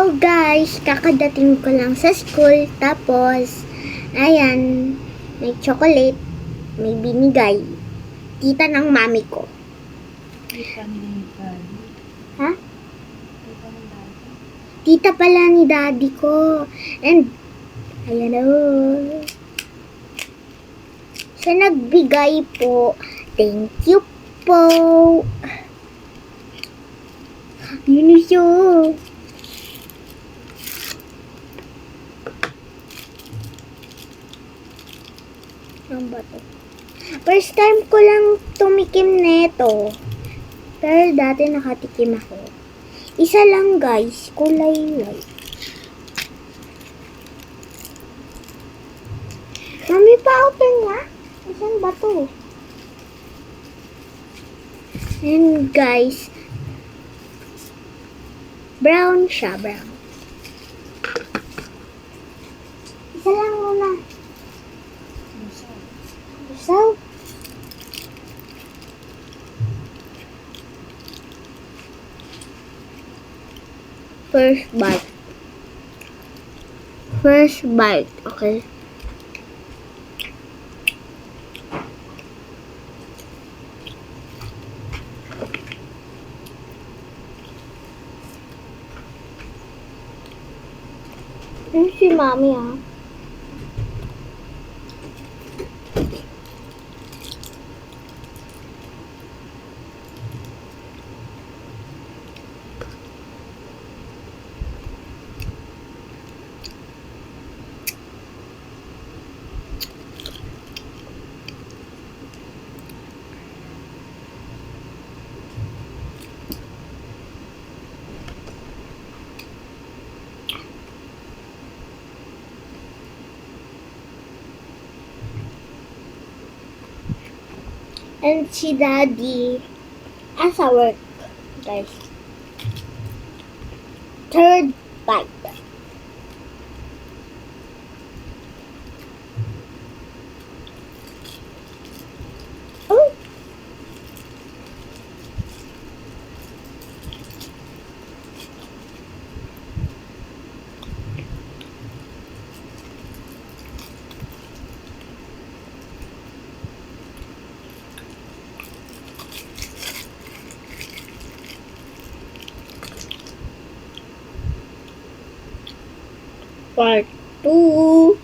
Hello guys! Kakadating ko lang sa school. Tapos, ayan, may chocolate. May binigay. Tita ng mami ko. Tita ni Daddy. Ha? Tita ni Daddy. Tita pala ni daddy ko. And, ayan o. Siya nagbigay po. Thank you po. Yun siya. Ano ba to? First time ko lang tumikim neto. Pero dati nakatikim ako. Isa lang guys, kulay white. Mami, pa-open nga. Isan ba to? And guys, brown siya, brown. Isa lang muna. So, first bite. First bite, okay? Ano si Mami ah? And si Daddy asa work, guys. Third bite. Oh. Part 2.